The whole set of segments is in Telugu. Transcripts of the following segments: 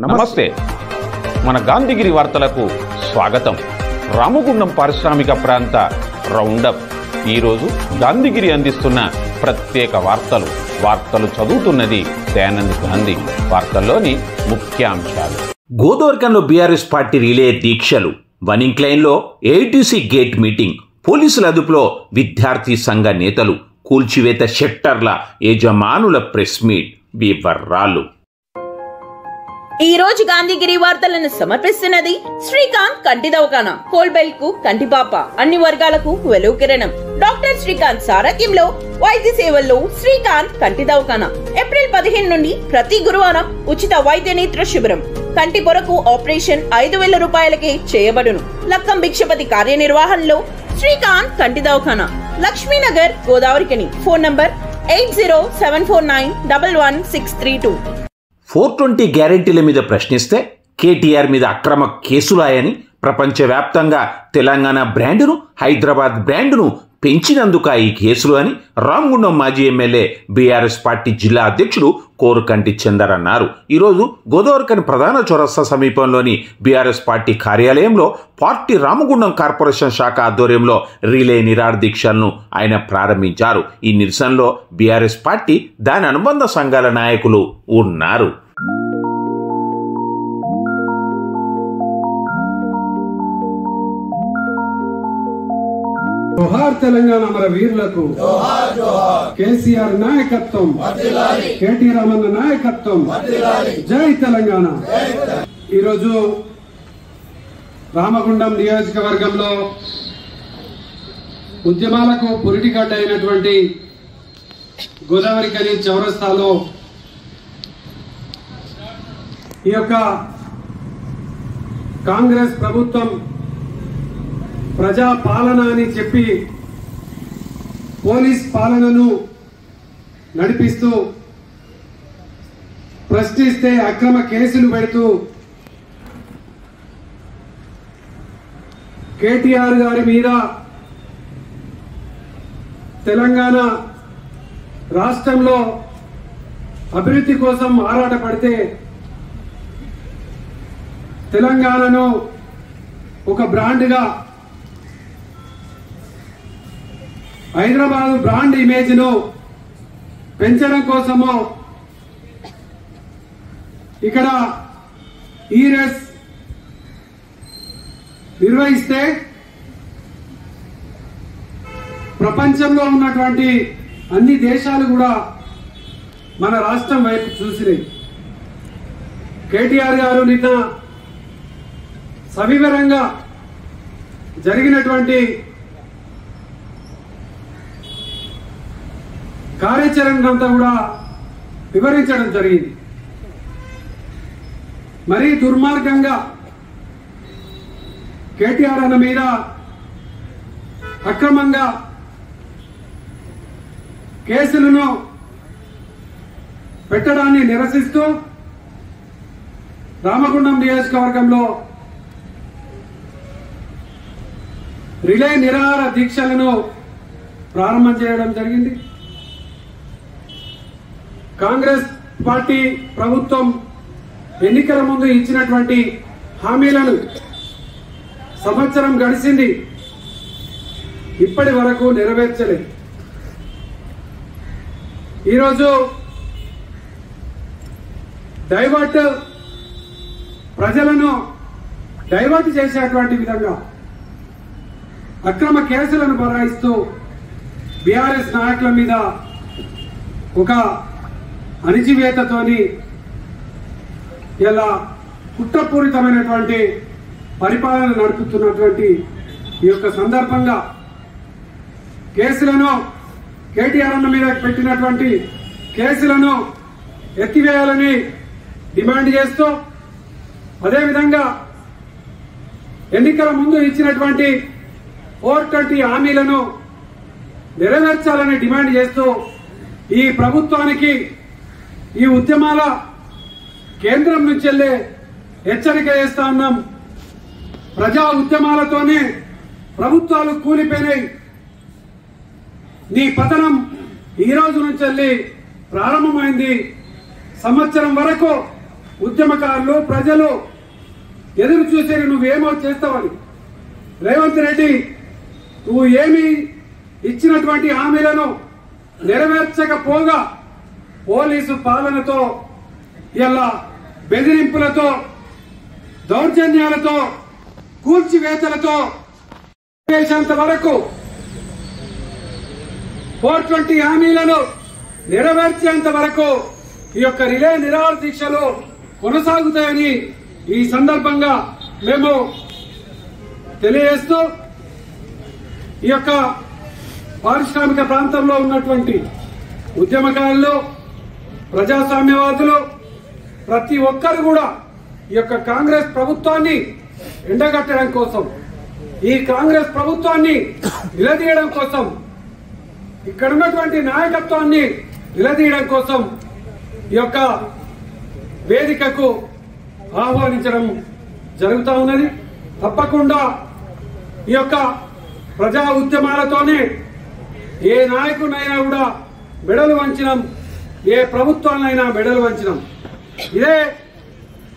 నమస్తే. మన గాంధీగిరి వార్తలకు స్వాగతం. రామగుండం పారిశ్రామిక ప్రాంత రౌండప్. ఈరోజు గాంధీగిరి అందిస్తున్న ప్రత్యేక వార్తలు చదువుతున్నది దయానంద్ గాంధీ. వార్తల్లోని ముఖ్యాంశాలు. గోదావరికంలో బీఆర్ఎస్ పార్టీ రిలే దీక్షలు, వనింగ్ లైన్లో ఏఐటీసీ గేట్ మీటింగ్, పోలీసుల అదుపులో విద్యార్థి సంఘ నేతలు, కూల్చివేత షెట్టర్ల యజమానుల ప్రెస్ మీట్. వివరాలు. ఈ రోజు గాంధీగిరి వార్తలను సమర్పిస్తున్నది శ్రీకాంత్ కంటి దవాఖానా. కోల్బెల్ కు కంటిపాప, అన్ని వర్గాలకు వెలుగు కిరణం. డాక్టర్ శ్రీకాంత్ సారథ్యంలో వైద్య సేవల్లో శ్రీకాంత్ కంటి దవాఖానా. ఏప్రిల్ 15 నుండి ప్రతి గురువారం ఉచిత వైద్య నేత్ర శిబిరం. కంటి పొరకు ఆపరేషన్ 5,000 రూపాయలకే చేయబడును. లక్కం భిక్షపతి కార్యనిర్వహణలో శ్రీకాంత్ కంటి దవాఖానా, లక్ష్మీనగర్, గోదావరికని. Phone number 8074911632. 420 గ్యారెంటీల మీద ప్రశ్నిస్తే కేటీఆర్ మీద అక్రమ కేసులాయని, ప్రపంచవ్యాప్తంగా తెలంగాణ బ్రాండును, హైదరాబాద్ బ్రాండును పెంచినందుక ఈ కేసులు అని రామగుండం మాజీ ఎమ్మెల్యే బీఆర్ఎస్ పార్టీ జిల్లా అధ్యక్షుడు కోరుకంటి చందర్ అన్నారు. ఈరోజు గోదావరికని ప్రధాన చౌరస్తా సమీపంలోని బీఆర్ఎస్ పార్టీ కార్యాలయంలో పార్టీ రామగుండం కార్పొరేషన్ శాఖ ఆధ్వర్యంలో రిలే నిరాహార దీక్షలను ఆయన ప్రారంభించారు. ఈ నిరసనలో బీఆర్ఎస్ పార్టీ, దాని అనుబంధ సంఘాల నాయకులు ఉన్నారు. జోహార్ తెలంగాణ అమర వీరులకు, కేసీఆర్ నాయకత్వం, కేటీ రామన్న నాయకత్వం, జై తెలంగాణ. ఈరోజు రామగుండం నియోజకవర్గంలో ఉద్యమాలకు పురిటిగడ్డ అయినటువంటి గోదావరికని చౌరస్తాలో ఈ యొక్క కాంగ్రెస్ ప్రభుత్వం ప్రజా పాలన అని చెప్పి పోలీస్ పాలనను నడిపిస్తూ, ప్రశ్నిస్తే అక్రమ కేసులు పెడుతూ కేటీఆర్ గారి మీద తెలంగాణ రాష్ట్రంలో అభివృద్ధి కోసం ఆరాటపడితే తెలంగాణను ఒక బ్రాండ్గా, హైదరాబాద్ బ్రాండ్ ఇమేజ్ ను పెంచడం కోసము ఇక్కడ ఈ రేస్ నిర్వహిస్తే ప్రపంచంలో ఉన్నటువంటి అన్ని దేశాలు కూడా మన రాష్ట్రం వైపు చూసినాయి. కేటీఆర్ గారు నిన్న సవివరంగా జరిగినటువంటి కార్యాచరణ అంతా కూడా వివరించడం జరిగింది. మరీ దుర్మార్గంగా కేటీఆర్ అన్న మీద అక్రమంగా కేసులను పెట్టడాన్ని నిరసిస్తూ రామగుండం నియోజకవర్గంలో రిలే నిరాహార దీక్షలను ప్రారంభం చేయడం జరిగింది. కాంగ్రెస్ పార్టీ ప్రభుత్వం ఎన్నికల ముందు ఇచ్చినటువంటి హామీలను సంవత్సరం గడిచింది, ఇప్పటి వరకు నెరవేర్చలేదు. ఈరోజు ప్రజలను డైవర్ట్ చేసేటువంటి విధంగా అక్రమ కేసులను బనాయిస్తూ బీఆర్ఎస్ నాయకుల మీద ఒక అణిచివేతతోని ఇలా కుట్రపూరితమైనటువంటి పరిపాలన నడుపుతున్నటువంటి ఈ యొక్క సందర్భంగా కేసులను, కేటీఆర్ అన్న మీద పెట్టినటువంటి కేసులను ఎత్తివేయాలని డిమాండ్ చేస్తూ, అదేవిధంగా ఎన్నికల ముందు ఇచ్చినటువంటి 420 హామీలను నెరవేర్చాలని డిమాండ్ చేస్తూ ఈ ప్రభుత్వానికి, ఈ ఉద్యమాల కేంద్రం నుంచి వెళ్ళే హెచ్చరిక చేస్తా ఉన్నాం. ప్రజా ఉద్యమాలతోనే ప్రభుత్వాలు కూలిపోయినాయి. నీ పతనం ఈ రోజు నుంచి ప్రారంభమైంది. సంవత్సరం వరకు ఉద్యమకారులు ప్రజలు ఎదురు చూసేది నువ్వేమో చేస్తావని. రేవంత్ రెడ్డి నువ్వు ఏమి ఇచ్చినటువంటి హామీలను నెరవేర్చకపోగా పోలీసు పాలనతో ఇలా బెదిరింపులతో దౌర్జన్యాలతో కూల్చివేతలతో చేసేంత వరకు 420 హామీలను నెరవేర్చేంత వరకు ఈ యొక్క రిలే నిరాహార దీక్షలు కొనసాగుతాయని ఈ సందర్భంగా మేము తెలియజేస్తూ ఈ యొక్క పారిశ్రామిక ప్రాంతంలో ఉన్నటువంటి ఉద్యమకారులు ప్రజాస్వామ్యవాదులు ప్రతి ఒక్కరు కూడా ఈ యొక్క కాంగ్రెస్ ప్రభుత్వాన్ని ఎండగట్టడం కోసం, ఈ కాంగ్రెస్ ప్రభుత్వాన్ని నిలదీయడం కోసం, ఇక్కడ ఉన్నటువంటి నాయకత్వాన్ని నిలదీయడం కోసం ఈ యొక్క వేదికకు ఆహ్వానించడం జరుగుతూ ఉన్నది. తప్పకుండా ఈ యొక్క ప్రజా ఉద్యమాలతోనే ఏ నాయకునైనా కూడా మెడలు వంచడం, ఏ ప్రభుత్వాన్నైనా మెడలు వంచడం. ఇదే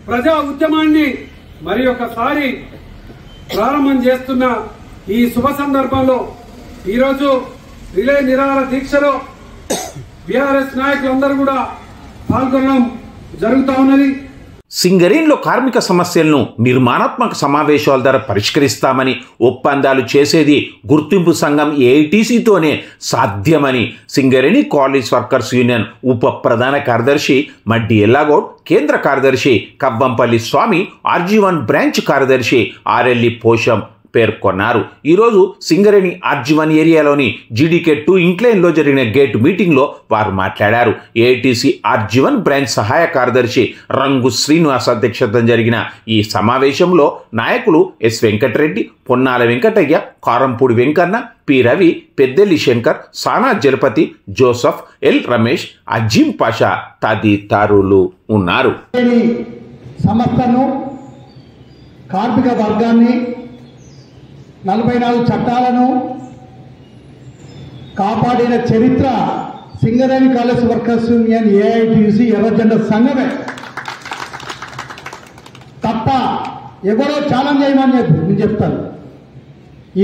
ప్రజా ఉద్యమాన్ని మరి ఒకసారి ప్రారంభం చేస్తున్న ఈ శుభ సందర్భంలో ఈరోజు రిలే నిరాహార దీక్షలో బీఆర్ఎస్ నాయకులందరూ కూడా పాల్గొనడం జరుగుతూ ఉన్నది. సింగరేణిలో కార్మిక సమస్యలను నిర్మాణాత్మక సమావేశాల ద్వారా పరిష్కరిస్తామని, ఒప్పందాలు చేసేది గుర్తింపు సంఘం ఏఐటీసీతోనే సాధ్యమని సింగరేణి కాలేజ్ వర్కర్స్ యూనియన్ ఉప ప్రధాన కార్యదర్శి మడ్డి ఎల్లాగౌడ్, కేంద్ర కార్యదర్శి కవ్వంపల్లి స్వామి, RG1 బ్రాంచ్ కార్యదర్శి ఆర్ఎల్ఈ పోషం పేర్కొన్నారు. ఈరోజు సింగరేణి RG1 ఏరియాలోని GDK2 ఇంక్లైన్లో జరిగిన గేట్ మీటింగ్లో వారు మాట్లాడారు. ఏఐటీసీ RG1 బ్రాంచ్ సహాయ కార్యదర్శి రంగు శ్రీనివాస్ అధ్యక్షతన జరిగిన ఈ సమావేశంలో నాయకులు S Venkatareddy, Ponnala Venkataiah, Karampudi Venkanna, P Ravi, Peddelli Shankar, Sana Jalapathi, Joseph, L Ramesh, Azeem Pasha తదితరులు ఉన్నారు. సంస్థను, కార్మిక వర్గాన్ని, 44 చట్టాలను కాపాడిన చరిత్ర Singareni college workers union AITUC ఎర్రజెండా సంఘమే తప్ప ఎవరో ఛాలెంజ్ చేయమని నేను చెప్తాను.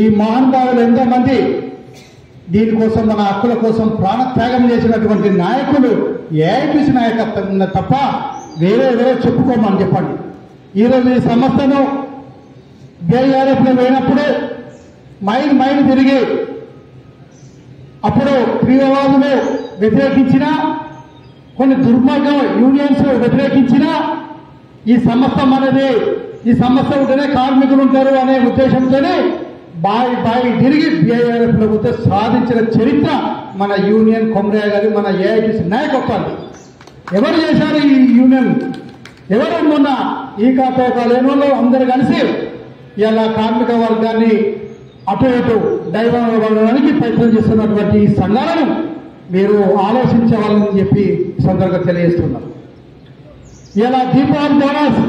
ఈ మహానుభావులు ఎంతోమంది దీనికోసం, మన హక్కుల కోసం ప్రాణత్యాగం చేసినటువంటి నాయకులు ఏఐటీసీ నాయకత్వం ఉన్న తప్ప వేరే చెప్పుకోమని చెప్పండి. ఈరోజు ఈ సంస్థను బీఆర్ఎఫ్లో పోయినప్పుడు మైలు తిరిగి అప్పుడు తీవ్రవాదులు వ్యతిరేకించినా, కొన్ని దుర్మార్గం యూనియన్స్ వ్యతిరేకించినా ఈ సంస్థ మనది, ఈ సంస్థ ఉంటేనే కార్మికులు ఉంటారు అనే ఉద్దేశంతోనే బాయి తిరిగి బీఆర్ఎఫ్లో పోతే సాధించిన చరిత్ర మన యూనియన్ కొమరయ్య గారి, మన ఏఐటీసీ నాయకత్వాన్ని. ఎవరు చేశారు ఈ యూనియన్? ఎవరు మొన్న ఈ కాపేక లేని వాళ్ళు అందరూ కలిసి ఇలా కార్మిక వర్గాన్ని అటు ఇటు డైవర్ట్ ప్రయత్నం చేస్తున్నటువంటి ఈ సంఘాలను మీరు ఆలోచించవాలని చెప్పి సందర్భంగా తెలియజేస్తున్నారు. ఇలా దీపావళి బోనస్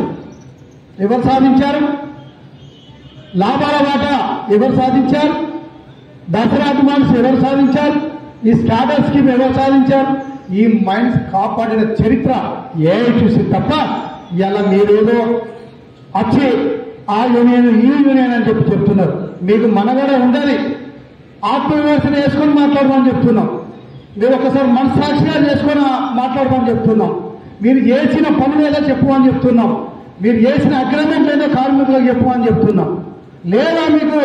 ఎవరు సాధించారు? లాభాల వాటా ఎవరు సాధించారు? దసరా అడ్వాన్స్ ఎవరు సాధించారు? ఈ స్టాటస్ స్కీమ్ ఎవరు సాధించారు? ఈ మైండ్స్ కాపాడిన చరిత్ర ఏఐటీసీ తప్ప ఇలా మీరేదో వచ్చి ఆ యూనియన్ ఈ యూనియన్ అని చెప్పి చెప్తున్నారు. మీకు మనగడ ఉండాలి, ఆత్మవిమర్శన చేసుకొని మాట్లాడమని చెప్తున్నాం. మీరు ఒకసారి మనస్సాక్షిగా చేసుకొని మాట్లాడమని చెప్తున్నాం. మీరు చేసిన పనులు ఏదో చెప్పు అని చెప్తున్నాం. మీరు చేసిన అగ్రిమెంట్ ఏదో కార్మికులకు చెప్పు అని చెప్తున్నాం. లేదా మీరు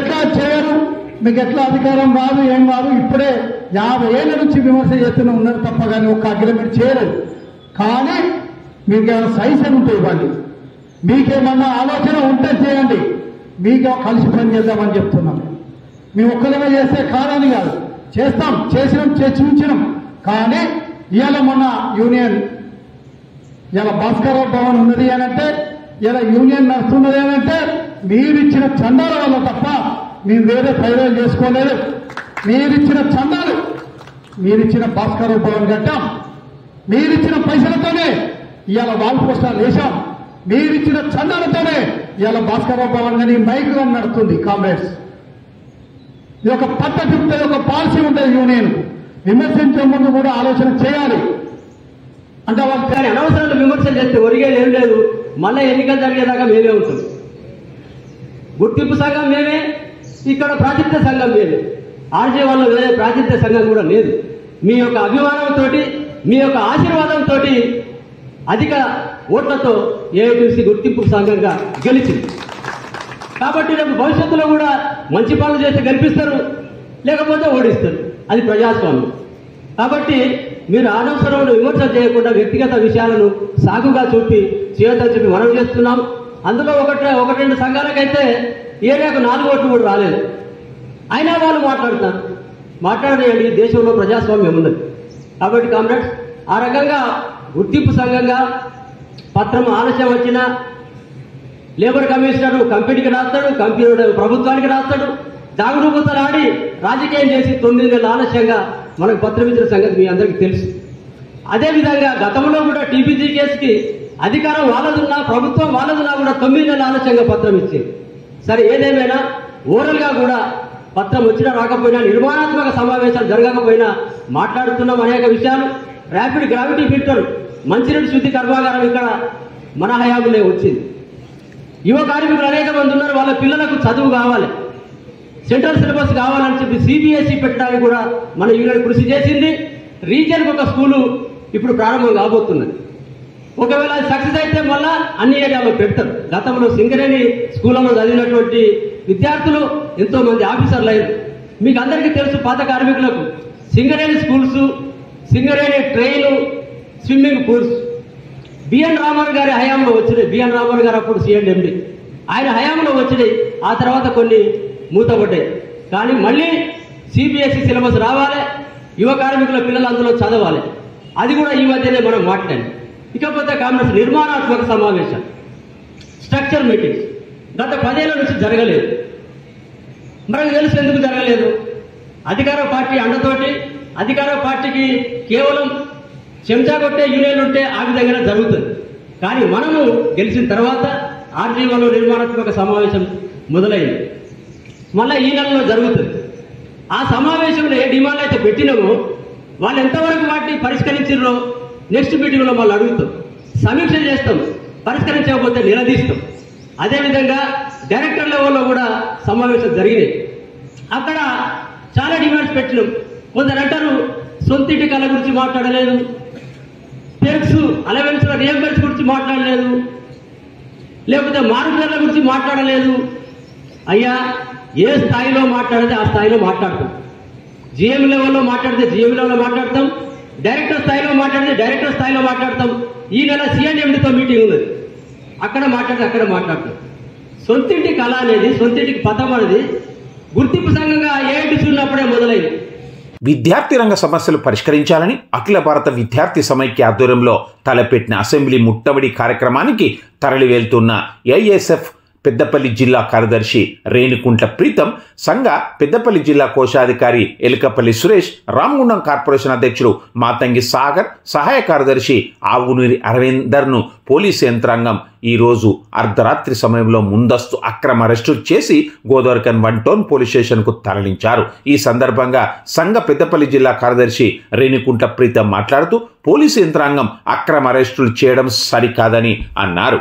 ఎట్లా చేయరు, మీకు ఎట్లా అధికారం రాదు, ఏం కాదు. ఇప్పుడే 50 ఏళ్ళ నుంచి విమర్శ చేస్తూనే ఉన్నారు తప్ప కానీ ఒక్క అగ్రిమెంట్ చేయలేదు. కానీ మీకు ఏమైనా సైజన్ ఉంటే ఇవ్వండి, మీకేమన్నా ఆలోచన ఉంటే చేయండి, మీకు కలిసి పని చేద్దామని చెప్తున్నాం. మేము ఒక్కరిగా చేస్తే కాదని కాదు, చేస్తాం, చూపించినాం. కానీ ఇవాళ మొన్న యూనియన్ ఇలా భాస్కరరావు భవన్ ఉన్నది అని అంటే, ఇలా యూనియన్ నడుస్తున్నది అని అంటే మీరిచ్చిన చందాల వల్ల తప్ప మేము వేరే ప్రయోజనం చేసుకోలేదు. మీరిచ్చిన చందాలు, మీరిచ్చిన భాస్కరరావు భవన్ కట్టాం, మీరిచ్చిన పైసలతోనే ఇవాళ వాల్ పోస్టాలు వేశాం, మీరిచ్చిన చందాలతోనే ఇవాళ భాస్కరరావు భవన్ కానీ మైక్ గా నడుస్తుంది. కామ్రేడ్స్, ఇది ఒక పద్ధతి ఉంటుంది, ఒక పాలసీ ఉంటుంది. యూనియన్ విమర్శించే ముందు కూడా ఆలోచన చేయాలి. అంటే వాళ్ళు కానీ అనవసరమైన విమర్శలు చేస్తే ఒరిగేది ఏం లేదు. మళ్ళీ ఎన్నికలు జరిగేదాకా మేమే ఉంటాం. గుర్తింపు సంఘం మేమే, ఇక్కడ ప్రాతినిధ్య సంఘం లేదు. ఆర్జే వాళ్ళు వేరే ప్రాతినిధ్య సంఘం కూడా లేదు. మీ యొక్క అభిమానంతో, మీ యొక్క ఆశీర్వాదంతో అధిక ఓట్లతో ఏఐటీసీ గుర్తింపు సంఘంగా గెలిచింది. కాబట్టి రేపు భవిష్యత్తులో కూడా మంచి పనులు చేస్తే గెలిపిస్తారు, లేకపోతే ఓడిస్తారు. అది ప్రజాస్వామ్యం. కాబట్టి మీరు అనవసరమైన విమర్శలు చేయకుండా వ్యక్తిగత విషయాలను సాగుగా చేయొద్దని చెప్పి మనం చేస్తున్నాం. అందులో ఒకటి రెండు సంఘాలకైతే ఏరియాకు 4 ఓట్లు కూడా రాలేదు. అయినా వాళ్ళు మాట్లాడేయండి. దేశంలో ప్రజాస్వామ్యం ఉన్నది. కాబట్టి కామ్రేడ్స్, ఆ రకంగా గుర్తింపు సంఘంగా పత్రం ఆలస్యం వచ్చినా లేబర్ కమిషనర్ కంపెనీకి రాస్తాడు, కంపెనీ ప్రభుత్వానికి రాస్తాడు. దాగుడుమూతలు ఆడి రాజకీయం చేసి 9 నెలల ఆలస్యంగా మనకు పత్రం ఇచ్చిన సంగతి మీ అందరికీ తెలుసు. అదేవిధంగా గతంలో కూడా టీపీజీ కేసుకి అధికారం వాళ్ళదున్నా, ప్రభుత్వం వాళ్ళదున్నా కూడా 9 నెలల ఆలస్యంగా పత్రం ఇచ్చింది. సరే, ఏదేమైనా ఓరల్గా కూడా పత్రం వచ్చినా రాకపోయినా, నిర్మాణాత్మక సమావేశాలు జరగకపోయినా మాట్లాడుతున్నాం అనేక విషయాలు. ర్యాపిడ్ గ్రావిటీ ఫిల్టర్ మంచినీటి శుద్ధి కర్మాగారం ఇక్కడ మన హయాంలో వచ్చింది. యువ కార్మికులు అనేక మంది ఉన్నారు. వాళ్ళ పిల్లలకు చదువు కావాలి, సెంట్రల్ సిలబస్ కావాలని చెప్పి సిబిఎస్ఈ పెట్టడానికి కూడా మన యూనియన్ కృషి చేసింది. రీజియన్కి ఒక స్కూలు ఇప్పుడు ప్రారంభం కాబోతున్నది. ఒకవేళ అది సక్సెస్ అయితే మళ్ళా అన్ని ఏరియాలో పెడతారు. గతంలో సింగరేణి స్కూళ్ళలో చదివినటువంటి విద్యార్థులు ఎంతో మంది ఆఫీసర్లు అయ్యారు. మీకు అందరికీ తెలుసు, పాత కార్మికులకు Singareni schools, Singareni train, swimming pools BN Raman గారి హయాంలో వచ్చినాయి. బిఎన్ రామన్ గారు అప్పుడు సిఎండి, ఆయన హయాంలో వచ్చినాయి. ఆ తర్వాత కొన్ని మూతపడ్డాయి. కానీ మళ్ళీ సిబిఎస్ఈ సిలబస్ రావాలి, యువ కార్మికుల పిల్లలు అందులో చదవాలి. అది కూడా ఈ మధ్యనే మనం మాట్లాడాం. ఇకపోతే కాంగ్రెస్ నిర్మాణాత్మక సమావేశాలు, స్ట్రక్చర్ మీటింగ్స్ గత 10 ఏళ్ల నుంచి జరగలేదు. మనకు తెలుసు ఎందుకు జరగలేదు. అధికార పార్టీ అండతోటి, అధికార పార్టీకి కేవలం చెంచా కొట్టే యూనియన్లు ఉంటే ఆ విధంగా జరుగుతుంది. కానీ మనము గెలిచిన తర్వాత ఆర్జీవోలో నిర్మాణాత్మక సమావేశం మొదలైంది. మళ్ళీ ఈ నెలలో జరుగుతుంది. ఆ సమావేశంలో ఏ డిమాండ్లు అయితే పెట్టినామో వాళ్ళు ఎంతవరకు వాటిని పరిష్కరించారో నెక్స్ట్ మీటింగ్లో మళ్ళీ అడుగుతాం, సమీక్ష చేస్తాం. పరిష్కరించకపోతే నిలదీస్తాం. అదేవిధంగా డైరెక్టర్ లెవెల్లో కూడా సమావేశాలు జరిగినాయి. అక్కడ చాలా డిమాండ్స్ పెట్టినాం. కొందరు అంటారు సొంతింటి కళ గురించి మాట్లాడలేదు, పెర్క్స్ అలవెన్స్ల రియంబర్స్ గురించి మాట్లాడలేదు, లేకపోతే మార్పుల గురించి మాట్లాడలేదు. అయ్యా, ఏ స్థాయిలో మాట్లాడితే ఆ స్థాయిలో మాట్లాడతాం. జిఎం లెవెల్లో మాట్లాడితే జిఎం లెవెల్లో మాట్లాడతాం, డైరెక్టర్ స్థాయిలో మాట్లాడితే డైరెక్టర్ స్థాయిలో మాట్లాడతాం. ఈ నెల సిఎండితో మీటింగ్ ఉన్నది, అక్కడ మాట్లాడతాం. సొంతింటి కళ అనేది, సొంతింటికి పథం అనేది గుర్తింపు సంఘంగా ఏఐటీసీ ఉన్నప్పుడే మొదలైంది. విద్యార్థి రంగ సమస్యలు పరిష్కరించాలని అఖిల భారత విద్యార్థి సమైక్య ఆధ్వర్యంలో తలపెట్టిన అసెంబ్లీ ముట్టబడి కార్యక్రమానికి తరలి వెళ్తున్న ఏఐఎస్ఎఫ్ పెద్దపల్లి జిల్లా కార్యదర్శి రేణుకుంట్ల ప్రీతం, సంఘ పెద్దపల్లి జిల్లా కోశాధికారి ఎలకపల్లి సురేష్, రామగుండం కార్పొరేషన్ అధ్యక్షుడు మాతంగి సాగర్, సహాయ కార్యదర్శి ఆవునూరి అరవిందర్ను పోలీసు యంత్రాంగం ఈరోజు అర్ధరాత్రి సమయంలో ముందస్తు అక్రమ అరెస్టులు చేసి గోదావరికన్ 1 టౌన్ పోలీస్ స్టేషన్కు తరలించారు. ఈ సందర్భంగా సంఘ పెద్దపల్లి జిల్లా కార్యదర్శి రేణుకుంట్ల ప్రీతం మాట్లాడుతూ పోలీసు యంత్రాంగం అక్రమ అరెస్టులు చేయడం సరికాదని అన్నారు.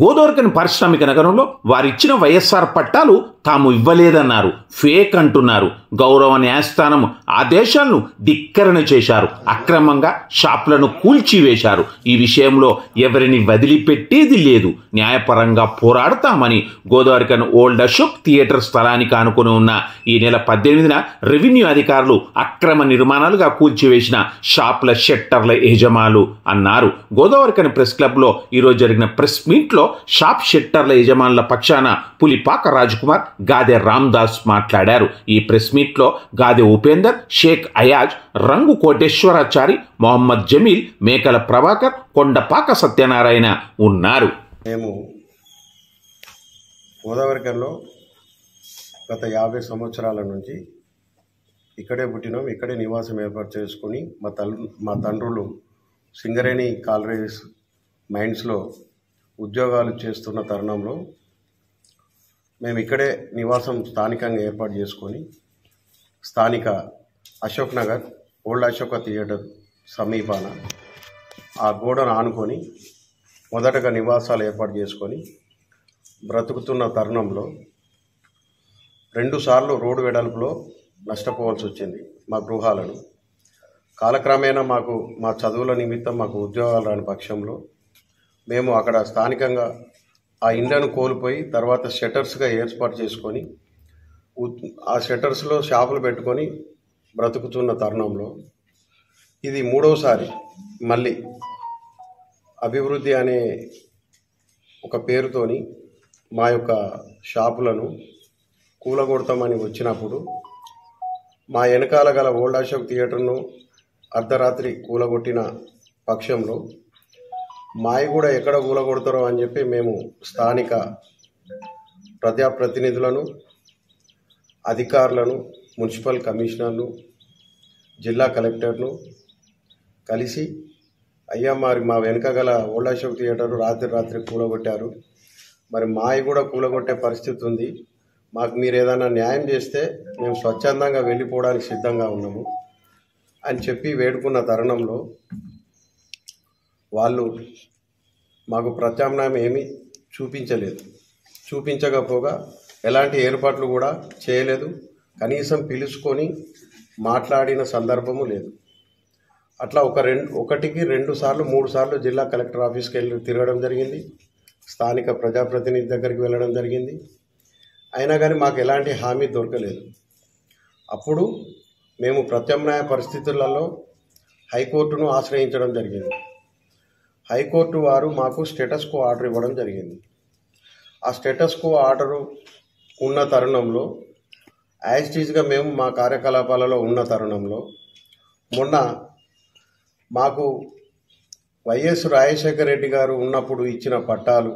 గోదావరికని పారిశ్రామిక నగరంలో వారిచ్చిన వైఎస్ఆర్ పట్టాలు తాము ఇవ్వలేదన్నారు, ఫేక్ అంటున్నారు. గౌరవ న్యాయస్థానం ఆదేశాలను ధిక్కరణ చేశారు. అక్రమంగా షాపులను కూల్చివేశారు. ఈ విషయంలో ఎవరిని వదిలిపెట్టేది లేదు. న్యాయపరంగా పోరాడతామని గోదావరికన్ ఓల్డ్ అశోక్ థియేటర్ స్థలానికి ఆనుకుని ఉన్న ఈ నెల 18న రెవెన్యూ అధికారులు అక్రమ నిర్మాణాలుగా కూల్చివేసిన షాపుల షట్టర్ల యజమానులు అన్నారు. గోదావరికన్ ప్రెస్ క్లబ్లో ఈరోజు జరిగిన ప్రెస్ మీట్లో షాప్ షట్టర్ల యజమానుల పక్షాన పులిపాక రాజ్కుమార్, గాదె రామ్దాస్ మాట్లాడారు. ఈ ప్రెస్ మీట్లో గాదె ఉపేందర్, షేక్ అయాజ్, రంగు కోటేశ్వరాచారి, మొహమ్మద్ జమీల్, మేకల ప్రభాకర్, కొండపాక సత్యనారాయణ ఉన్నారు. మేము గోదావరికన్లో గత 50 సంవత్సరాల నుంచి ఇక్కడే పుట్టినాం, ఇక్కడే నివాసం ఏర్పాటు చేసుకుని మా తండ్రులు సింగరేణి కాలరీస్ మైన్స్లో ఉద్యోగాలు చేస్తున్న తరుణంలో మేము ఇక్కడే నివాసం స్థానికంగా ఏర్పాటు చేసుకొని స్థానిక అశోక్ నగర్ ఓల్డ్ అశోక థియేటర్ సమీపాన ఆ గోడను ఆనుకొని మొదటగా నివాసాలు ఏర్పాటు చేసుకొని బ్రతుకుతున్న తరుణంలో 2 సార్లు రోడ్డు వెడల్పులో నష్టపోవాల్సి వచ్చింది మా గృహాలను. కాలక్రమేణా మా చదువుల నిమిత్తం మాకు ఉద్యోగాలు రాని పక్షంలో మేము అక్కడ స్థానికంగా ఆ ఇండ్లను కోల్పోయి తర్వాత షట్టర్స్గా ఏర్పాటు చేసుకొని ఆ షట్టర్స్లో షాపులు పెట్టుకొని బ్రతుకుతున్న తరుణంలో ఇది 3వసారి మళ్ళీ అభివృద్ధి అనే ఒక పేరుతోని మా యొక్క షాపులను కూలగొడతామని వచ్చినప్పుడు మా వెనకాల గల ఓల్డ్ అశోక్ థియేటర్ను అర్ధరాత్రి కూలగొట్టిన పక్షంలో మాయి కూడా ఎక్కడ కూలగొడతారో అని చెప్పి మేము స్థానిక ప్రజాప్రతినిధులను, అధికారులను, మున్సిపల్ కమిషనర్ను, జిల్లా కలెక్టర్ను కలిసి అయ్యా మరి మా వెనుక గల ఓల్డ్ అశోక్ థియేటర్ రాత్రి కూలగొట్టారు, మరి మాయి కూడా కూలగొట్టే పరిస్థితి ఉంది, మాకు మీరు ఏదైనా న్యాయం చేస్తే మేము స్వచ్ఛందంగా వెళ్ళిపోవడానికి సిద్ధంగా ఉన్నాము అని చెప్పి వేడుకున్న తరుణంలో వాళ్ళు మాకు ప్రత్యామ్నాయం ఏమీ చూపించకపోగా ఎలాంటి ఏర్పాట్లు కూడా చేయలేదు, కనీసం పిలుచుకొని మాట్లాడిన సందర్భము లేదు. అట్లా 1-2 సార్లు 3 సార్లు జిల్లా కలెక్టర్ ఆఫీస్కి వెళ్ళి తిరగడం జరిగింది, స్థానిక ప్రజాప్రతినిధి దగ్గరికి వెళ్ళడం జరిగింది. అయినా కానీ మాకు ఎలాంటి హామీ దొరకలేదు. అప్పుడు మేము ప్రత్యామ్నాయ పరిస్థితులలో హైకోర్టును ఆశ్రయించడం జరిగింది. హైకోర్టు వారు మాకు స్టేటస్ కో ఆర్డర్ ఇవ్వడం జరిగింది. ఆ స్టేటస్ కో ఆర్డరు ఉన్న తరుణంలో యాజ్ ఇట్ ఈజ్గా మేము మా కార్యకలాపాలలో ఉన్న తరుణంలో మొన్న మాకు వైఎస్ రాజశేఖర రెడ్డి గారు ఉన్నప్పుడు ఇచ్చిన పట్టాలు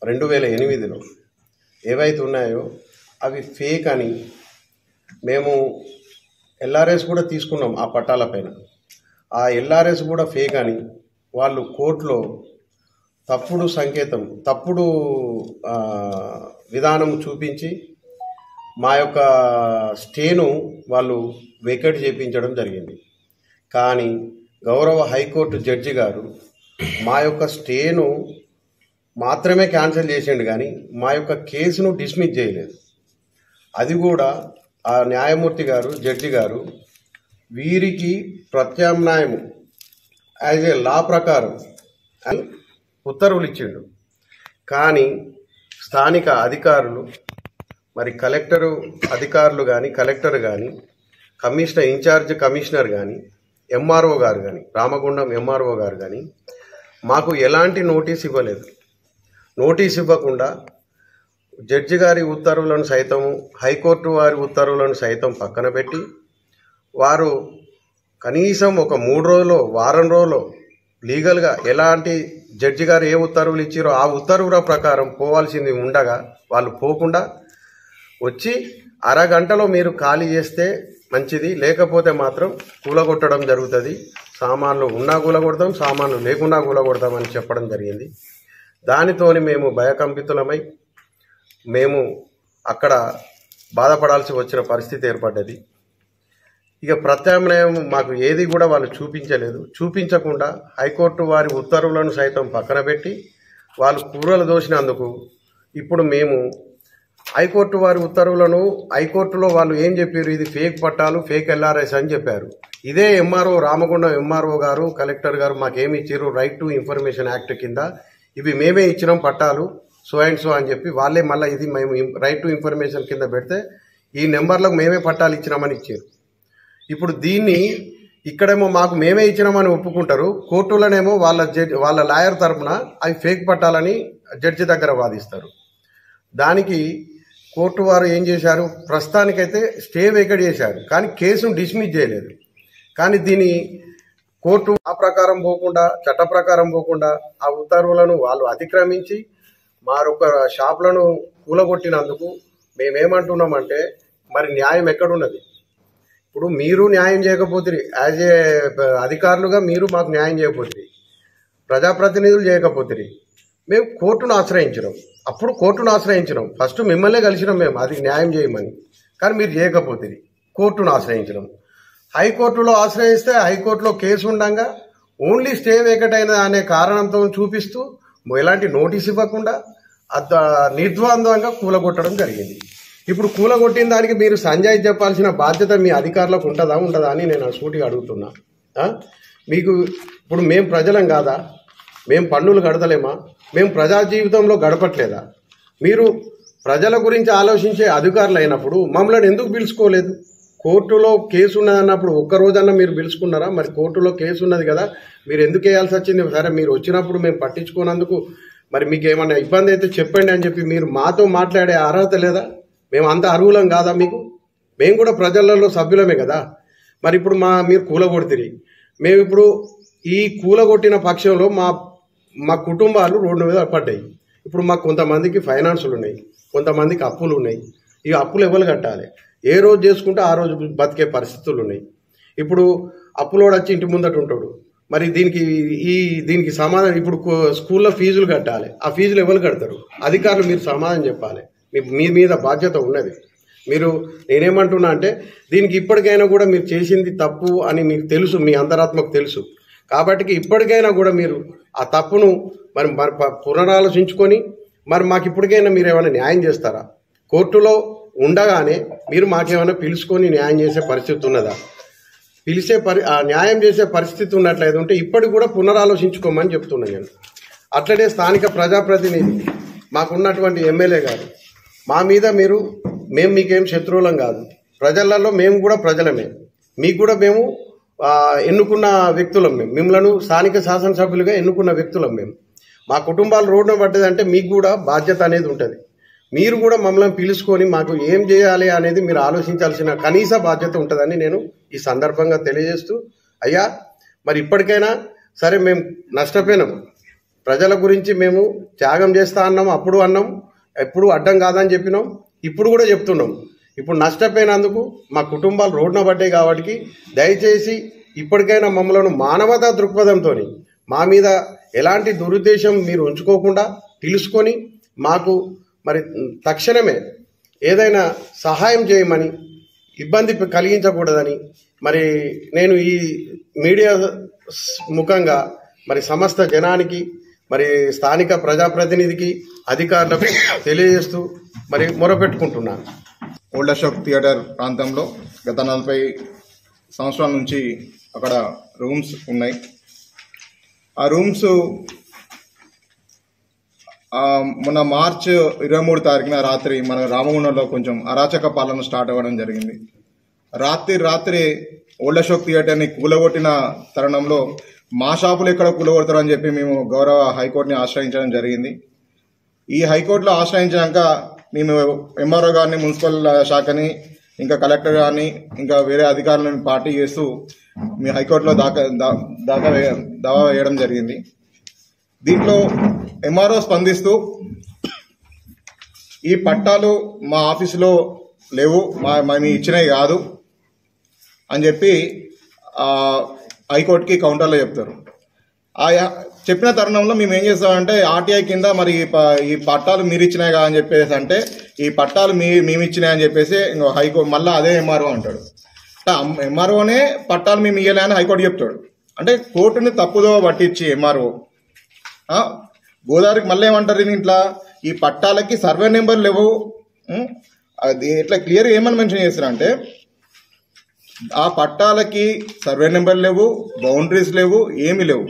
2008లో ఏవైతే ఉన్నాయో అవి ఫేక్ అని మేము ఎల్ఆర్ఎస్ కూడా తీసుకున్నాం. ఆ పట్టాల పైన ఆ ఎల్ఆర్ఎస్ కూడా ఫేక్ అని వాళ్ళు కోర్టులో తప్పుడు సంకేతం, తప్పుడు విధానం చూపించి మా యొక్క స్టేను వాళ్ళు వేకేట్ చేయించడం జరిగింది. కానీ గౌరవ హైకోర్టు జడ్జి గారు మా యొక్క స్టేను మాత్రమే క్యాన్సిల్ చేసిండు, కానీ మా యొక్క కేసును డిస్మిస్ చేయలేదు. అది కూడా ఆ న్యాయమూర్తి గారు, జడ్జి గారు వీరికి ప్రత్యామ్నాయం యాజ్ ఏ లా ప్రకారం ఉత్తర్వులు ఇచ్చిండు. కానీ స్థానిక అధికారులు, మరి కలెక్టరు అధికారులు కానీ, కలెక్టర్ కానీ, కమిషనర్ ఇన్ఛార్జ్ కమిషనర్ కానీ, ఎంఆర్ఓ గారు కానీ, రామగుండం ఎంఆర్ఓ గారు కానీ మాకు ఎలాంటి నోటీస్ ఇవ్వలేదు. నోటీస్ ఇవ్వకుండా జడ్జి గారి ఉత్తర్వులను సైతం, హైకోర్టు వారి ఉత్తర్వులను సైతం పక్కన పెట్టి వారు కనీసం ఒక 3 రోజులు, వారం రోజులు లీగల్గా ఎలాంటి జడ్జి గారు ఏ ఉత్తర్వులు ఇచ్చారో ఆ ఉత్తర్వుల ప్రకారం పోవాల్సింది ఉండగా వాళ్ళు పోకుండా వచ్చి అరగంటలో మీరు ఖాళీ చేస్తే మంచిది, లేకపోతే మాత్రం కూలగొట్టడం జరుగుతుంది, సామాన్లు ఉన్నా కూలగొడతాం, సామాన్లు లేకున్నా కూలగొడతామని చెప్పడం జరిగింది. దానితోని మేము భయకంపితులమై మేము అక్కడ బాధపడాల్సి వచ్చిన పరిస్థితి ఏర్పడ్డది. ఇక ప్రత్యామ్నాయం మాకు ఏది కూడా వాళ్ళు చూపించలేదు. చూపించకుండా హైకోర్టు వారి ఉత్తర్వులను సైతం పక్కన పెట్టి వాళ్ళు కూరలు దోసినందుకు ఇప్పుడు మేము హైకోర్టు వారి ఉత్తర్వులను హైకోర్టులో వాళ్ళు ఏం చెప్పారు, ఇది ఫేక్ పట్టాలు, ఫేక్ ఎల్ఆర్ఎస్ అని చెప్పారు. ఇదే ఎంఆర్ఓ రామగుండం ఎంఆర్ఓ గారు, కలెక్టర్ గారు మాకేమి ఇచ్చారు, రైట్ టు ఇన్ఫర్మేషన్ యాక్ట్ కింద ఇవి మేమే ఇచ్చినాం పట్టాలు సో అండ్ సో అని చెప్పి వాళ్ళే మళ్ళీ ఇది మేము రైట్ టు ఇన్ఫర్మేషన్ కింద పెడితే ఈ నెంబర్లకు మేమే పట్టాలు ఇచ్చినామని ఇచ్చారు. ఇప్పుడు దీన్ని ఇక్కడేమో మాకు మేమే ఇచ్చినామని ఒప్పుకుంటారు, కోర్టులోనేమో వాళ్ళ లాయర్ తరఫున అవి ఫేక్ పట్టాలని జడ్జి దగ్గర వాదిస్తారు. దానికి కోర్టు వారు ఏం చేశారు, ప్రస్తుతానికైతే స్టే వేకెట్ చేశారు, కానీ కేసును డిస్మిస్ చేయలేదు. కానీ దీని కోర్టు ఆ ప్రకారం పోకుండా, చట్ట ప్రకారం పోకుండా ఆ ఉత్తర్వులను వాళ్ళు అతిక్రమించి మరొక షాపులను కూలగొట్టినందుకు మేమేమంటున్నామంటే మరి న్యాయం ఎక్కడున్నది? ఇప్పుడు మీరు న్యాయం చేయకపోతే, యాజ్ ఏ అధికారులుగా మీరు మాకు న్యాయం చేయకపోతే, ప్రజాప్రతినిధులు చేయకపోతే, మేము కోర్టును ఆశ్రయించినాం. అప్పుడు కోర్టును ఆశ్రయించినాం, ఫస్ట్ మిమ్మల్నే కలిసినాం మేము అది న్యాయం చేయమని, కానీ మీరు చేయకపోతే కోర్టును ఆశ్రయించినాం. హైకోర్టులో ఆశ్రయిస్తే హైకోర్టులో కేసు ఉండగా ఓన్లీ స్టే వేకెట్ అయిన అనే కారణంతో చూపిస్తూ ఎలాంటి నోటీస్ ఇవ్వకుండా నిర్ద్వంద్వంగా కూలగొట్టడం జరిగింది. ఇప్పుడు కూలగొట్టిన దానికి మీరు సంజయ్ చెప్పాల్సిన బాధ్యత మీ అధికారులకు ఉండదా అని నేను సూటిగా అడుగుతున్నా. మీకు ఇప్పుడు మేము ప్రజలం కాదా? మేము పన్నులు కడతలేమా? మేము ప్రజా జీవితంలో గడపట్లేదా? మీరు ప్రజల గురించి ఆలోచించే అధికారులు అయినప్పుడు మమ్మల్ని ఎందుకు పిలుచుకోలేదు? కోర్టులో కేసు ఉన్నదన్నప్పుడు ఒక్కరోజన్నా మీరు పిలుచుకున్నారా? మరి కోర్టులో కేసు ఉన్నది కదా, మీరు ఎందుకు వేయాల్సి వచ్చింది? సరే మీరు వచ్చినప్పుడు మేము పట్టించుకున్నందుకు మరి మీకు ఏమన్నా ఇబ్బంది అయితే చెప్పండి అని చెప్పి మీరు మాతో మాట్లాడే అర్హత లేదా? మేము అంత అర్హులం కాదా మీకు? మేము కూడా ప్రజలలో సభ్యులమే కదా. మరి ఇప్పుడు మీరు కూలగొడితిరి, మేము ఇప్పుడు ఈ కూలగొట్టిన పక్షంలో మా కుటుంబాలు రోడ్డు మీద పడ్డాయి. ఇప్పుడు మాకు కొంతమందికి ఫైనాన్సులు ఉన్నాయి, కొంతమందికి అప్పులు ఉన్నాయి. ఈ అప్పులు ఎవరు కట్టాలి? ఏ రోజు చేసుకుంటే ఆ రోజు బతికే పరిస్థితులు ఉన్నాయి. ఇప్పుడు అప్పులోడు వచ్చి ఇంటి ముందట ఉంటాడు, మరి దీనికి సమాధానం, ఇప్పుడు స్కూల్లో ఫీజులు కట్టాలి, ఆ ఫీజులు ఎవరు కడతారు? అధికారులు మీరు సమాధానం చెప్పాలి, మీ మీద బాధ్యత ఉన్నది. నేనేమంటున్నా అంటే దీనికి ఇప్పటికైనా కూడా మీరు చేసింది తప్పు అని మీకు తెలుసు, మీ అంతరాత్మకు తెలుసు. కాబట్టి ఇప్పటికైనా కూడా మీరు ఆ తప్పును మరి పునరాలోచించుకొని మరి మాకు ఇప్పటికైనా మీరు ఏమైనా న్యాయం చేస్తారా? కోర్టులో ఉండగానే మీరు మాకేమైనా పిలుచుకొని న్యాయం చేసే పరిస్థితి ఉన్నదా? న్యాయం చేసే పరిస్థితి ఉన్నట్లయితే ఉంటే ఇప్పటికి కూడా పునరాలోచించుకోమని చెప్తున్నా నేను. అట్లనే స్థానిక ప్రజాప్రతినిధి మాకున్నటువంటి ఎమ్మెల్యే గారు మా మీద మేము మీకేం శత్రువులం కాదు, ప్రజలలో మేము కూడా ప్రజలమే, మీకు కూడా మేము ఎన్నుకున్న వ్యక్తులం, మిమ్మల్ని స్థానిక శాసనసభ్యులుగా ఎన్నుకున్న వ్యక్తులం మేము. మా కుటుంబాలు రోడ్డున పడ్డదంటే మీకు కూడా బాధ్యత అనేది ఉంటుంది. మీరు కూడా మమ్మల్ని పిలుచుకొని మాకు ఏం చేయాలి అనేది మీరు ఆలోచించాల్సిన కనీస బాధ్యత ఉంటుందని నేను ఈ సందర్భంగా తెలియజేస్తూ, అయ్యా మరి ఇప్పటికైనా సరే మేము నష్టపోయినాం, ప్రజల గురించి మేము త్యాగం చేస్తా అన్నాం, అప్పుడు అన్నాం, ఎప్పుడు అడ్డం కాదని చెప్పినాం, ఇప్పుడు కూడా చెప్తున్నాం. ఇప్పుడు నష్టపోయినందుకు మా కుటుంబాలు రోడ్డున పడ్డాయి కాబట్టి దయచేసి ఇప్పటికైనా మమ్మల్ని మానవతా దృక్పథంతో మా మీద ఎలాంటి దురుద్దేశం మీరు ఉంచుకోకుండా తెలుసుకొని మాకు మరి తక్షణమే ఏదైనా సహాయం చేయమని, ఇబ్బంది కలిగించకూడదని మరి నేను ఈ మీడియా ముఖంగా మరి సమస్త జనానికి మరి స్థానిక ప్రజాప్రతినిధికి అధికారులకు తెలియజేస్తూ మరి మొరపెట్టుకుంటున్నాను. ఓల్డ్ అశోక్ థియేటర్ ప్రాంతంలో గత 40 సంవత్సరాల నుంచి అక్కడ రూమ్స్ ఉన్నాయి. ఆ రూమ్స్ మొన్న మార్చ్ 23 తారీఖున రాత్రి మన రామగుండంలో కొంచెం అరాచక పాలన స్టార్ట్ అవ్వడం జరిగింది. రాత్రి ఓల్డ్ అశోక్ థియేటర్ని కూలగొట్టిన తరుణంలో మా షాపులు ఎక్కడ కూలగొడతారు అని చెప్పి మేము గౌరవ హైకోర్టుని ఆశ్రయించడం జరిగింది. ఈ హైకోర్టులో ఆశ్రయించాక మేము ఎంఆర్ఓ గారిని, మున్సిపల్ శాఖని, ఇంకా కలెక్టర్ గారిని, ఇంకా వేరే అధికారులను పార్టీ చేస్తూ మీ హైకోర్టులో దావా వేయడం జరిగింది. దీంట్లో ఎంఆర్ఓ స్పందిస్తూ ఈ పట్టాలు మా ఆఫీసులో లేవు, మేము ఇచ్చినవి కాదు అని చెప్పి హైకోర్టుకి కౌంటర్లో చెప్తారు. చెప్పిన తరుణంలో మేము ఏం చేస్తామంటే ఆర్టీఐ కింద మరి ఈ పట్టాలు మీరు ఇచ్చినాయి కదా అని చెప్పేసి అంటే ఈ పట్టాలు మేము ఇచ్చినాయి అని చెప్పేసి హైకోర్టు మళ్ళీ అదే ఎంఆర్ఓ అంటాడు. ఎంఆర్ఓనే పట్టాలు మేము ఇవ్వలే అని హైకోర్టు చెప్తాడు. అంటే కోర్టుని తప్పుదో పట్టించి ఎంఆర్ఓ గోదావరికి మళ్ళీ ఏమంటారు ఇంట్లో ఈ పట్టాలకి సర్వే నెంబర్ లేవు. అది ఇట్లా క్లియర్గా ఏమని మెన్షన్ చేస్తారంటే ఆ పట్టాలకి సర్వే నెంబర్ లేవు, బౌండరీస్ లేవు, ఏమీ లేవు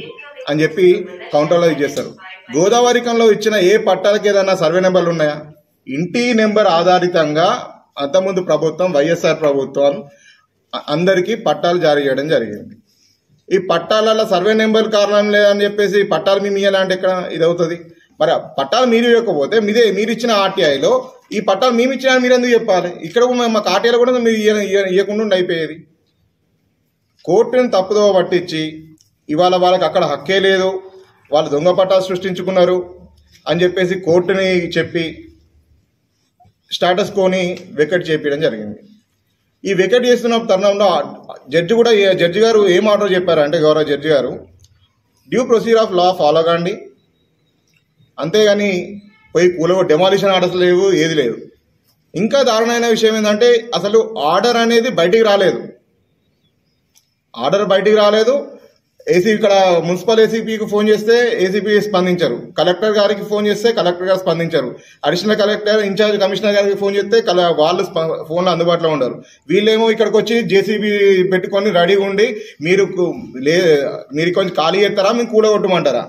అని చెప్పి కౌంటర్లో ఇచ్చేస్తారు. గోదావరికంలో ఇచ్చిన ఏ పట్టాలకి ఏదైనా సర్వే నెంబర్లు ఉన్నాయా? ఇంటి నెంబర్ ఆధారితంగా అంతకుముందు ప్రభుత్వం వైఎస్ఆర్ ప్రభుత్వం అందరికీ పట్టాలు జారీ చేయడం జరిగింది. ఈ పట్టాలలో సర్వే నెంబర్ కారణం లేదని చెప్పేసి పట్టాలు మేము ఇవ్వాలంటే ఎక్కడ ఇది అవుతుంది? మరి పట్టాలు మీరు ఇవ్వకపోతే మీరు ఇచ్చిన ఆర్టీఐలో ఈ పట్టాలు మేము ఇచ్చిన మీరు ఎందుకు చెప్పాలి? ఇక్కడ మాకు ఆర్టీఐలో కూడా మీరు ఇవ్వకుండా అయిపోయేది. కోర్టుని తప్పుదోవ పట్టించి ఇవాళ వాళ్ళకి అక్కడ హక్కే లేదు, వాళ్ళు దొంగ పట్టాలు సృష్టించుకున్నారు అని చెప్పేసి కోర్టుని చెప్పి స్టాటస్ కోని వెకెట్ చేపించడం జరిగింది. ఈ వెకెట్ చేస్తున్న తరుణంలో జడ్జి గారు ఏం ఆర్డర్ చెప్పారంటే, గౌరవ జడ్జి గారు due procedure of law follow కాండి, అంతేగాని పోయి డెమాలిషన్ ఆర్డర్స్ లేవు, ఏది లేదు. ఇంకా దారుణమైన విషయం ఏంటంటే అసలు ఆర్డర్ అనేది బయటికి రాలేదు. ఏసీ ఇక్కడ మున్సిపల్ ఏసీపీకి ఫోన్ చేస్తే ఏసీపీ స్పందించారు, కలెక్టర్ గారికి ఫోన్ చేస్తే కలెక్టర్ గారు స్పందించారు, అడిషనల్ కలెక్టర్ ఇన్ఛార్జ్ కమిషనర్ గారికి ఫోన్ చేస్తే వాళ్ళు ఫోన్లో అందుబాటులో ఉండరు. వీళ్ళేమో ఇక్కడికి వచ్చి జేసీబీ పెట్టుకొని రెడీగా ఉండి మీరు కొంచెం ఖాళీ చేస్తారా, మేము కూలగొట్టమంటారా?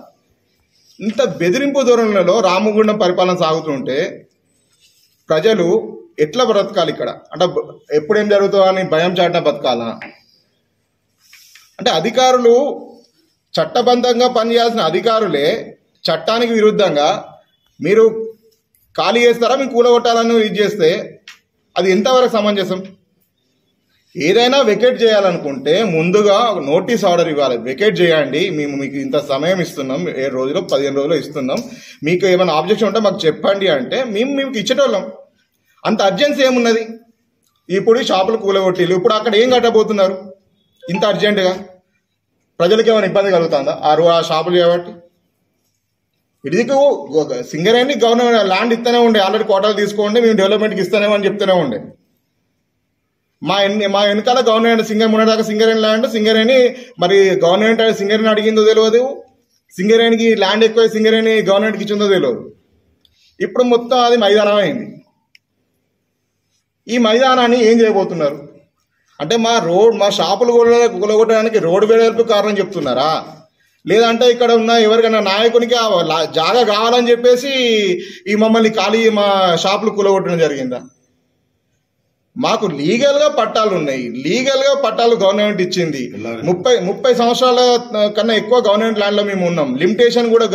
ఇంత బెదిరింపు ధోరణిలో రామగుండం పరిపాలన సాగుతుంటే ప్రజలు ఎట్లా బ్రతకాలి? ఇక్కడ అంటే ఎప్పుడేం జరుగుతుందో అని భయం చాటున బతకాలా? అంటే అధికారులు చట్టబద్ధంగా పనిచేయాల్సిన అధికారులే చట్టానికి విరుద్ధంగా మీరు ఖాళీ చేస్తారా, మీకు కూలగొట్టాలని ఇది చేస్తే అది ఎంతవరకు సమంజసం? ఏదైనా వెకేట్ చేయాలనుకుంటే ముందుగా నోటీస్ ఆర్డర్ ఇవ్వాలి. వెకేట్ చేయండి, మేము మీకు ఇంత సమయం ఇస్తున్నాం, 7 రోజులు 15 రోజులు ఇస్తున్నాం, మీకు ఏమైనా ఆబ్జెక్షన్ ఉంటే మాకు చెప్పండి అంటే మేము మీకు ఇచ్చేటోళ్ళం. అంత అర్జెన్సీ ఏమున్నది? ఇప్పుడు షాపులు కూలగొట్టిలు, ఇప్పుడు అక్కడ ఏం కట్టబోతున్నారు ఇంత అర్జెంటుగా? ప్రజలకు ఏమైనా ఇబ్బంది కలుగుతుందా ఆ షాపులు చేయబట్టి? ఇదికు సింగరేణి గవర్నమెంట్ ల్యాండ్ ఇస్తూనే ఉండే, ఆల్రెడీ కోటాలు తీసుకోండి మేము డెవలప్మెంట్కి ఇస్తూనే చెప్తూనే ఉండే. మా వెనకాల గవర్నమెంట్ మొన్నటిదాకా సింగరేణి ల్యాండ్, సింగరేణి మరి గవర్నమెంట్ సింగరేణి అడిగిందో తెలియదు, సింగరేణికి ల్యాండ్ ఎక్కువ సింగరేణి గవర్నమెంట్కి ఇచ్చిందో తెలియదు. ఇప్పుడు మొత్తం అది మైదానం అయింది. ఈ మైదానాన్ని ఏం చేయబోతున్నారు అంటే మా షాపులు కూలగొట్టడానికి రోడ్డు వెడల్పు కారణం చెప్తున్నారా? లేదంటే ఇక్కడ ఉన్న ఎవరికైనా నాయకునికి జాగా కావాలని చెప్పేసి ఈ మమ్మల్ని మా షాపులు కూలగొట్టడం జరిగిందా? మాకు లీగల్గా పట్టాలు ఉన్నాయి, లీగల్గా పట్టాలు గవర్నమెంట్ ఇచ్చింది. 30 సంవత్సరాల కన్నా ఎక్కువ గవర్నమెంట్ ల్యాండ్లో మేము ఉన్నాం. లిమిటేషన్ కూడా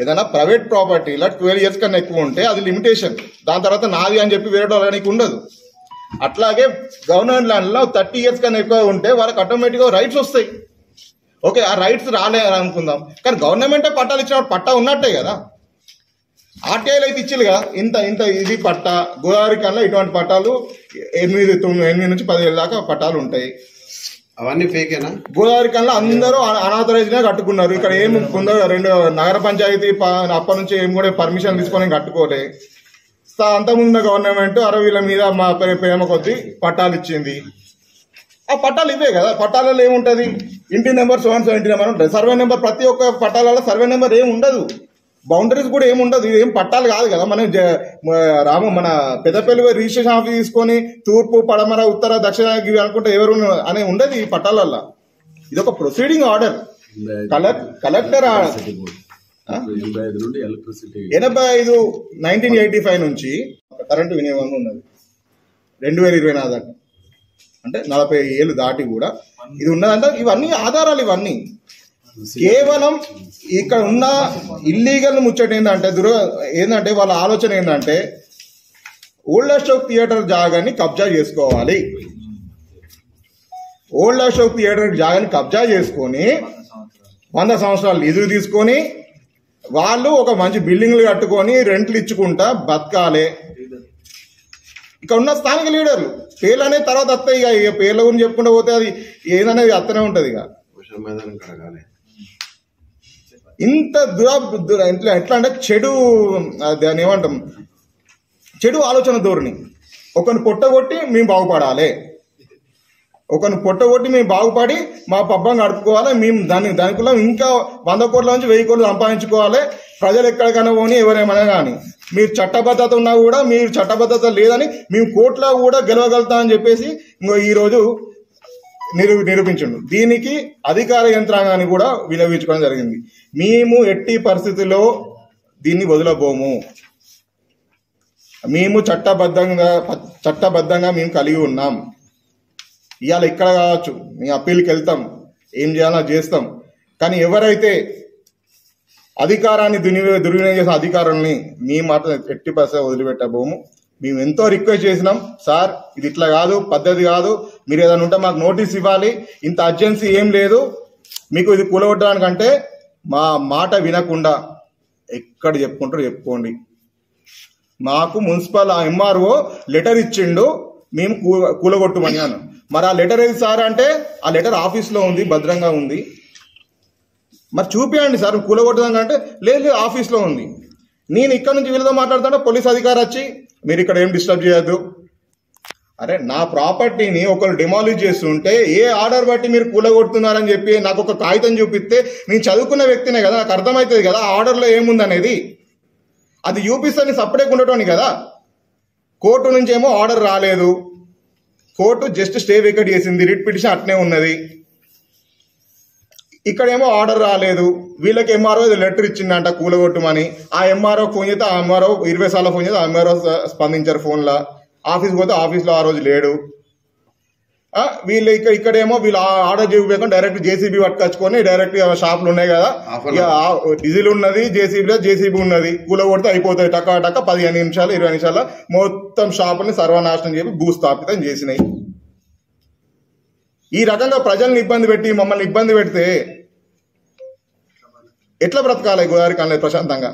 ఏదైనా ప్రైవేట్ ప్రాపర్టీలో 12 years కన్నా ఎక్కువ ఉంటే అది లిమిటేషన్, దాని తర్వాత నాది అని చెప్పి వేరే వాళ్ళకి ఉండదు. అట్లాగే గవర్నమెంట్ ల్యాండ్లో 30 years కన్నా ఎక్కువ ఉంటే వాళ్ళకి ఆటోమేటిక్గా రైట్స్ వస్తాయి. ఓకే, ఆ రైట్స్ రాలేదు అనుకుందాం, కానీ గవర్నమెంటే పట్టాలు ఇచ్చినప్పుడు పట్టా ఉన్నట్టే కదా. ఆర్టీఐలు అయితే ఇచ్చిలు కదా, ఇంత ఇది పట్టా. గోదావరి కన్నా ఇటువంటి పట్టాలు 8 నుంచి 10 దాకా పట్టాలు ఉంటాయి. అవన్నీ ఫేకేనా? గోదావరి కన్నా అందరూ అనాథరైజ్గా కట్టుకున్నారు. ఇక్కడ ఏం ఉందో 2 నగర పంచాయతీ అప్పటి నుంచి ఏం కూడా పర్మిషన్ తీసుకొని కట్టుకోలే. అంతకుముందు గవర్నమెంట్ 60,000 మీద మా ప్రేమ కొద్దీ పట్టాలు ఇచ్చింది. ఆ పట్టాలు ఇవే కదా. పట్టాలలో ఏముంటుంది? ఇంటి నెంబర్ 770 నెంబర్ ఉంటుంది. సర్వే నెంబర్ ప్రతి ఒక్క పట్టాలలో సర్వే నెంబర్ ఏమి ఉండదు, బౌండరీస్ కూడా ఏముండదు. ఏం పట్టాలు కాదు కదా. మనం మన పెద్దపల్లి రిజిస్ట్రేషన్ ఆఫీస్ తీసుకొని తూర్పు, పడమర, ఉత్తర, దక్షిణ అనుకుంటే ఎవరు అని ఉండదు ఈ పట్టాలల్లో. ఇది ఒక ప్రొసీడింగ్ ఆర్డర్. కలెక్టర్ 85 1985 నుంచి కరెంటు వినియోగం ఉన్నది 2024 దాకా, అంటే 40 ఏళ్ళు దాటి కూడా ఇది ఉన్నదంటే ఇవన్నీ ఆధారాలు. ఇవన్నీ కేవలం ఇక్కడ ఉన్న ఇల్లీగల్ ముచ్చట ఏంటంటే వాళ్ళ ఆలోచన ఏంటంటే ఓల్డ్ అశోక్ థియేటర్ జాగాని కబ్జా చేసుకోవాలి. ఓల్డ్ అశోక్ థియేటర్ జాగాని కబ్జా చేసుకొని 100 సంవత్సరాలు లీజులు తీసుకొని వాళ్ళు ఒక మంచి బిల్డింగ్లు కట్టుకొని రెంట్లు ఇచ్చుకుంటా బతకాలి. ఇక్కడ ఉన్న స్థానిక లీడర్లు పేర్లు అనేది తర్వాత వస్తాయి. ఇక పేర్ల గురించి చెప్పుకుంటూ పోతే అది ఏదనేది అత్తనే ఉంటుంది. ఇక ఇంత ఎట్లా అంటే దాన్ని ఏమంటాం, చెడు ఆలోచన ధోరణి. ఒకరిని పొట్టగొట్టి మేము బాగుపడాలి, ఒకరిని పొట్టగొట్టి మేము బాగుపడి మా పబ్బం గడుపుకోవాలి, మేము దానికుల్లో ఇంకా 100 కోట్ల నుంచి 1000 కోట్లు సంపాదించుకోవాలి. ప్రజలు ఎక్కడికైనా పోని ఎవరేమైనా కానీ మీరు చట్టబద్ధత ఉన్నా కూడా మీరు చట్టబద్ధత లేదని మేము కోర్టులో కూడా గెలవగలుగుతామని చెప్పేసి ఈరోజు నిరూపించండు. దీనికి అధికార యంత్రాంగాన్ని కూడా వినియోగించుకోవడం జరిగింది. మేము ఎట్టి పరిస్థితుల్లో దీన్ని వదలబోము. మేము చట్టబద్ధంగా మేము కలిగి ఉన్నాం. ఇవాళ ఇక్కడ కావచ్చు, మేము అప్పీల్కి వెళ్తాం, ఏం చేయాలో చేస్తాం. కానీ ఎవరైతే అధికారాన్ని దుర్వినియోగం చేసిన అధికారుల్ని మేము మాత్రం ఎట్టి పరిస్థితుల్లో వదిలిపెట్టబోము. మేము ఎంతో రిక్వెస్ట్ చేసినాం, సార్ ఇది ఇట్లా కాదు, పద్ధతి కాదు, మీరు ఏదైనా ఉంటే మాకు నోటీస్ ఇవ్వాలి, ఇంత అర్జెన్సీ ఏం లేదు, మీకు ఇది కూలగొట్టడానికంటే మా మాట వినకుండా ఎక్కడ చెప్పుకుంటారో చెప్పుకోండి. మాకు మున్సిపల్ ఎంఆర్ఓ లెటర్ ఇచ్చిండు మేము కూలగొట్టుమని అన్నాం. మరి ఆ లెటర్ ఏది సార్ అంటే ఆ లెటర్ ఆఫీస్లో ఉంది, భద్రంగా ఉంది. మరి చూపించండి సార్ కూలగొట్టదానికంటే లేదు ఆఫీస్లో ఉంది. నేను ఇక్కడ నుంచి వీళ్ళతో మాట్లాడుతుంటే పోలీస్ అధికారి వచ్చి మీరు ఇక్కడ ఏం డిస్టర్బ్ చేయొద్దు. అరే నా ప్రాపర్టీని ఒకరు డిమాలిష్ చేస్తుంటే ఏ ఆర్డర్ బట్టి మీరు కూలగొడుతున్నారని చెప్పి నాకు ఒక కాగితం చూపిస్తే నేను చదువుకున్న వ్యక్తినే కదా, నాకు అర్థమవుతుంది కదా ఆ ఆర్డర్లో ఏముందనేది. అది చూపిస్తే సపరేట్గా ఉండటం కదా. కోర్టు నుంచి ఏమో ఆర్డర్ రాలేదు, కోర్టు జస్ట్ స్టే వేకేట్ చేసింది, రిట్ పిటిషన్ అట్నే ఉన్నది. ఇక్కడేమో ఆర్డర్ రాలేదు, వీళ్ళకి ఎంఆర్ఓ లెటర్ ఇచ్చిందంట కూలగొట్టుమని. ఆ ఎంఆర్ఓ ఫోన్ చేస్తే ఆ ఎంఆర్ఓ 20 సార్లు ఫోన్ చేస్తే ఆ ఎంఆర్ఓ స్పందించారు ఫోన్లో. ఆఫీస్కి పోతే ఆఫీస్లో ఆ రోజు లేడు. వీళ్ళు ఇక్కడేమో వీళ్ళు ఆర్డర్ చూపించకుండా డైరెక్ట్ జేసీబీ పట్టుకొచ్చుకొని డైరెక్ట్ షాపులు ఉన్నాయి కదా, డీజిల్ ఉన్నది, జేసీబీ ఉన్నది, కూలగొడితే అయిపోతాయి. టక్క 15 నిమిషాలు 20 నిమిషాలు మొత్తం షాపుల్ని సర్వనాశనం చెప్పి భూస్థాపితం చేసినాయి. ఈ రకంగా ప్రజల్ని ఇబ్బంది పెట్టి మమ్మల్ని ఇబ్బంది పెడితే ఎట్లా బ్రతకాలి గోదావరి కాలనీ ప్రశాంతంగా?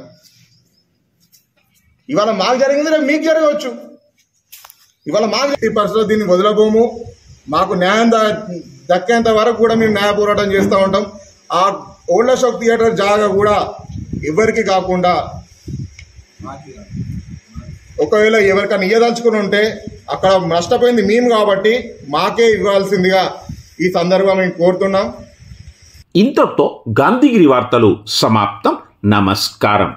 ఇవాళ మాకు జరిగింది రేపు మీకు జరగవచ్చు. ఇవాళ మాకు ఈ పరిస్థితుల్లో దీన్ని వదలబోము. మాకు న్యాయం దక్కేంత వరకు కూడా మేము న్యాయ పోరాటం చేస్తూ ఉంటాం. ఆ ఓల్డ్ అశోక్ థియేటర్ జాగా కూడా ఎవరికి కాకుండా ఒకవేళ ఎవరికైనా ఇయ్యదలుచుకుని ఉంటే అక్కడ నష్టపోయింది మేము కాబట్టి మాకే ఇవ్వాల్సిందిగా ఈ సందర్భంగా మేము కోరుతున్నాం. ఇంతటితో గాంధీగిరి వార్తలు సమాప్తం. నమస్కారం.